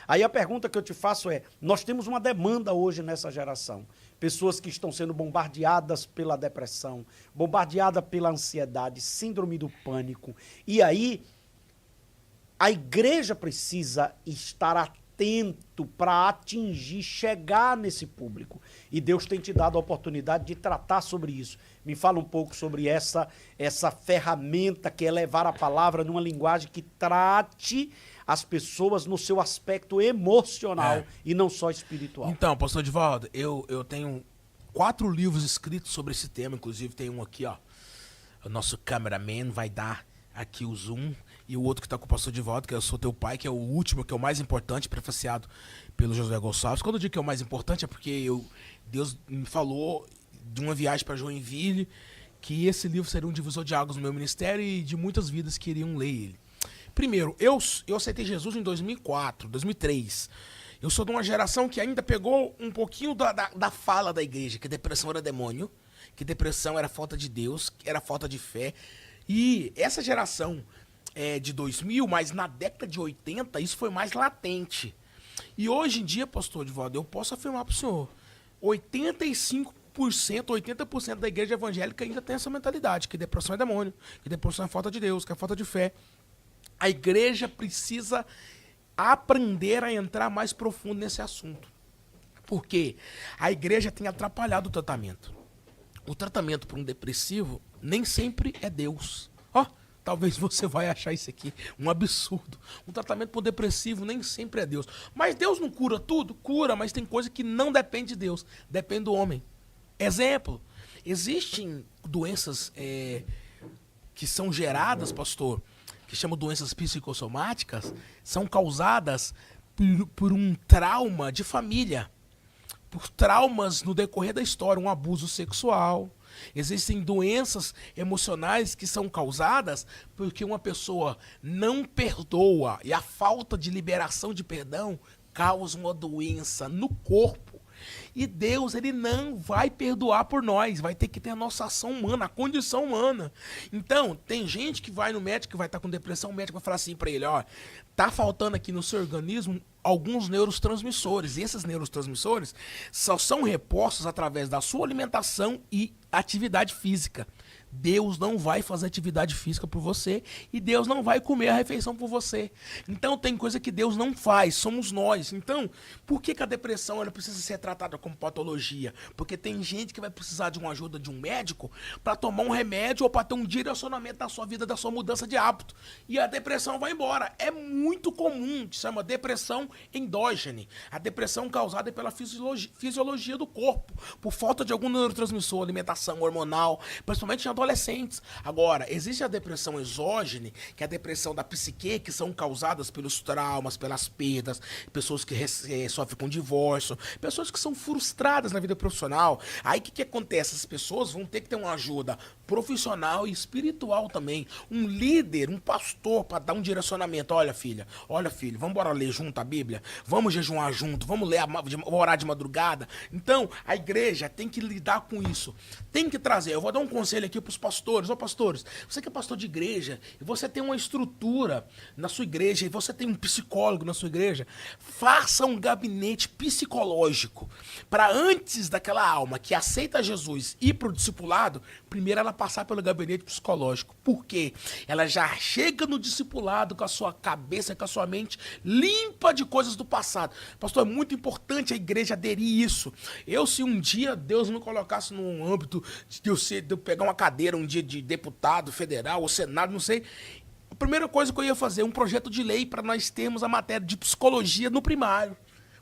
Aí a pergunta que eu te faço é, nós temos uma demanda hoje nessa geração. Pessoas que estão sendo bombardeadas pela depressão, bombardeadas pela ansiedade, síndrome do pânico. E aí, a igreja precisa estar atento para atingir, chegar nesse público. E Deus tem te dado a oportunidade de tratar sobre isso. Me fala um pouco sobre essa ferramenta que é levar a palavra numa linguagem que trate as pessoas no seu aspecto emocional e não só espiritual. Então, pastor Edivaldo, eu tenho 4 livros escritos sobre esse tema, inclusive tem um aqui, ó. O nosso cameraman vai dar aqui o zoom, e o outro que tá com o pastor Edivaldo, que é Eu Sou Teu Pai, que é o último, que é o mais importante, prefaciado pelo Josué Gonçalves. Quando eu digo que é o mais importante é porque Deus me falou de uma viagem para Joinville, que esse livro seria um divisor de águas no meu ministério e de muitas vidas que iriam ler ele. Primeiro, eu aceitei Jesus em 2004, 2003. Eu sou de uma geração que ainda pegou um pouquinho da fala da igreja, que depressão era demônio, que depressão era falta de Deus, que era falta de fé. E essa geração de 2000, mas na década de 80, isso foi mais latente. E hoje em dia, pastor Edivaldo, eu posso afirmar para o senhor, 80% da igreja evangélica ainda tem essa mentalidade, que depressão é demônio, que depressão é falta de Deus, que é falta de fé. A igreja precisa aprender a entrar mais profundo nesse assunto. Porque a igreja tem atrapalhado o tratamento. O tratamento para um depressivo nem sempre é Deus. Ó, talvez você vai achar isso aqui um absurdo. Um tratamento para um depressivo nem sempre é Deus. Mas Deus não cura tudo? Cura, mas tem coisa que não depende de Deus. Depende do homem. Exemplo, existem doenças que são geradas, pastor, que chamam doenças psicossomáticas, são causadas por um trauma de família, por traumas no decorrer da história, um abuso sexual. Existem doenças emocionais que são causadas porque uma pessoa não perdoa e a falta de liberação de perdão causa uma doença no corpo. E Deus, ele não vai perdoar por nós, vai ter que ter a nossa ação humana, a condição humana. Então, tem gente que vai no médico, que vai estar com depressão, o médico vai falar assim pra ele, ó, tá faltando aqui no seu organismo alguns neurotransmissores, e esses neurotransmissores só são repostos através da sua alimentação e atividade física. Deus não vai fazer atividade física por você e Deus não vai comer a refeição por você. Então tem coisa que Deus não faz, somos nós. Então, por que a depressão ela precisa ser tratada como patologia? Porque tem gente que vai precisar de uma ajuda de um médico para tomar um remédio ou para ter um direcionamento da sua vida, da sua mudança de hábito. E a depressão vai embora. É muito comum, se chama depressão endógene. A depressão causada pela fisiologia do corpo, por falta de algum neurotransmissor, alimentação hormonal, principalmente em adolescentes. Agora, existe a depressão exógene, que é a depressão da psique, que são causadas pelos traumas, pelas perdas, pessoas que sofrem com divórcio, pessoas que são frustradas na vida profissional. Aí o que acontece? Essas pessoas vão ter que ter uma ajuda profissional e espiritual também. Um líder, um pastor para dar um direcionamento. Olha, filha, olha, filho, vamos embora ler junto a Bíblia? Vamos jejuar junto? Vamos orar de madrugada? Então, a igreja tem que lidar com isso. Tem que trazer. Eu vou dar um conselho aqui para os pastores. Ô, pastores, você que é pastor de igreja, e você tem uma estrutura na sua igreja, e você tem um psicólogo na sua igreja, faça um gabinete psicológico para antes daquela alma que aceita Jesus ir para o discipulado, primeiro ela passar pelo gabinete psicológico. Por quê? Ela já chega no discipulado com a sua cabeça, com a sua mente limpa de coisas do passado. Pastor, é muito importante a igreja aderir isso. Se um dia Deus me colocasse num âmbito de eu pegar uma cadeira um dia de deputado federal ou senado, não sei, a primeira coisa que eu ia fazer, um projeto de lei para nós termos a matéria de psicologia no primário.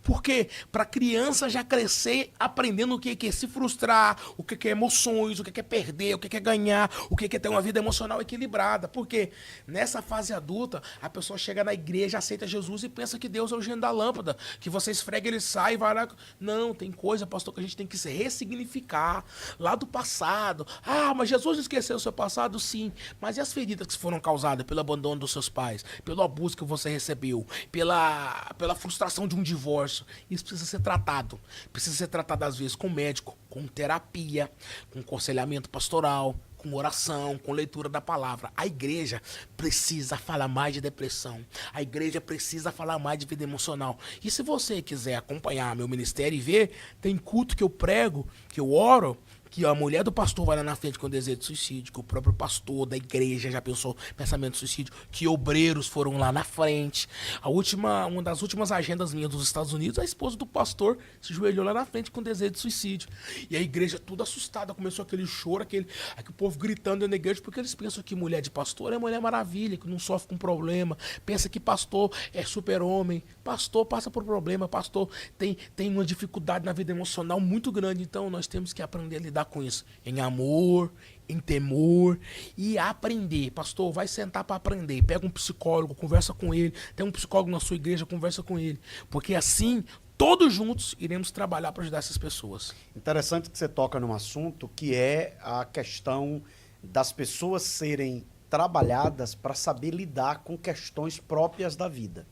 Por quê? Para a criança já crescer aprendendo o que é se frustrar, o que é emoções, o que é perder, o que é ganhar, o que é ter uma vida emocional equilibrada. Porque nessa fase adulta, a pessoa chega na igreja, aceita Jesus e pensa que Deus é o gênio da lâmpada, que você esfrega, ele sai e vai lá. Não, tem coisa, pastor, que a gente tem que se ressignificar lá do passado. Ah, mas Jesus esqueceu o seu passado? Sim. Mas e as feridas que foram causadas pelo abandono dos seus pais, pelo abuso que você recebeu, pela frustração de um divórcio? Isso precisa ser tratado. Precisa ser tratado, às vezes, com médico, com terapia, com aconselhamento pastoral. com oração, com leitura da palavra. A igreja precisa falar mais de depressão. A igreja precisa falar mais de vida emocional. E se você quiser acompanhar meu ministério e ver, tem culto que eu prego, que eu oro, que a mulher do pastor vai lá na frente com desejo de suicídio, que o próprio pastor da igreja já pensou pensamento de suicídio, que obreiros foram lá na frente. Uma das últimas agendas minhas dos Estados Unidos, a esposa do pastor se joelhou lá na frente com desejo de suicídio. E a igreja toda assustada, começou aquele choro, aquele o povo gritando na igreja, porque eles pensam que mulher de pastor é mulher maravilha, que não sofre com problema, pensa que pastor é super-homem, pastor passa por problema, pastor tem uma dificuldade na vida emocional muito grande, então nós temos que aprender a lidar com isso, em amor, em temor e aprender. Pastor, vai sentar para aprender, pega um psicólogo, conversa com ele, tem um psicólogo na sua igreja, conversa com ele, porque assim todos juntos iremos trabalhar para ajudar essas pessoas. Interessante que você toca num assunto que é a questão das pessoas serem trabalhadas para saber lidar com questões próprias da vida.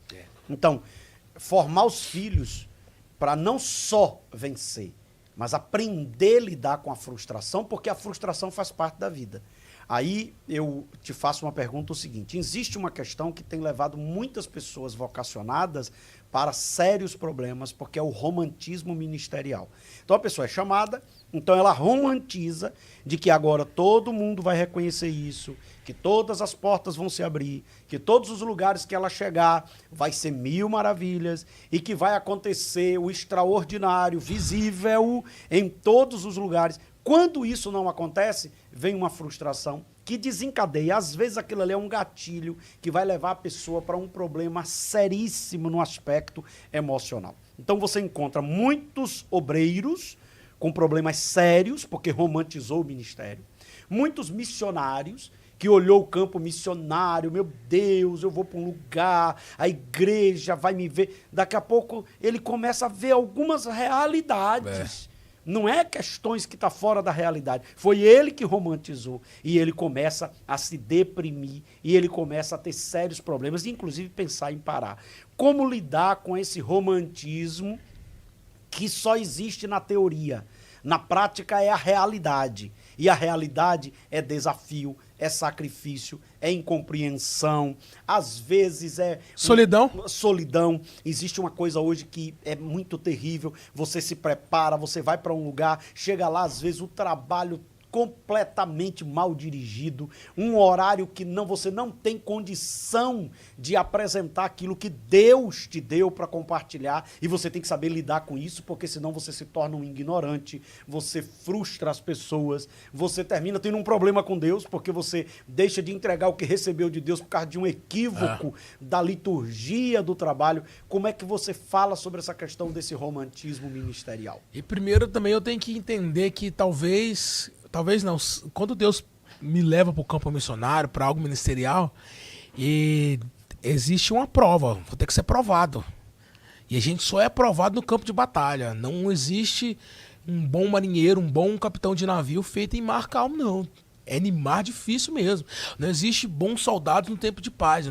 Então, formar os filhos para não só vencer, mas aprender a lidar com a frustração, porque a frustração faz parte da vida. Aí eu te faço uma pergunta, o seguinte: existe uma questão que tem levado muitas pessoas vocacionadas para sérios problemas, porque é o romantismo ministerial. Então a pessoa é chamada, então ela romantiza de que agora todo mundo vai reconhecer isso, que todas as portas vão se abrir, que todos os lugares que ela chegar vai ser mil maravilhas e que vai acontecer o extraordinário, visível em todos os lugares. Quando isso não acontece, vem uma frustração que desencadeia. Às vezes aquilo ali é um gatilho que vai levar a pessoa para um problema seríssimo no aspecto emocional. Então você encontra muitos obreiros com problemas sérios, porque romantizou o ministério. Muitos missionários que olhou o campo missionário, meu Deus, eu vou para um lugar, a igreja vai me ver. Daqui a pouco ele começa a ver algumas realidades. Não é questões que estão fora da realidade. Foi ele que romantizou. E ele começa a se deprimir. E ele começa a ter sérios problemas, inclusive pensar em parar. Como lidar com esse romantismo que só existe na teoria? Na prática é a realidade. E a realidade é desafio, é sacrifício, é incompreensão, às vezes é... Solidão. Solidão. Existe uma coisa hoje que é muito terrível. Você se prepara, você vai para um lugar, chega lá, às vezes o trabalho completamente mal dirigido, um horário que você não tem condição de apresentar aquilo que Deus te deu para compartilhar, e você tem que saber lidar com isso, porque senão você se torna um ignorante, você frustra as pessoas, você termina tendo um problema com Deus, porque você deixa de entregar o que recebeu de Deus por causa de um equívoco da liturgia do trabalho. Como é que você fala sobre essa questão desse romantismo ministerial? E primeiro também eu tenho que entender que talvez não, quando Deus me leva para o campo missionário, para algo ministerial, e existe uma prova, vou ter que ser provado. E a gente só é provado no campo de batalha. Não existe um bom marinheiro, um bom capitão de navio feito em mar calmo, não. É em mar difícil mesmo. Não existe bons soldados no tempo de paz.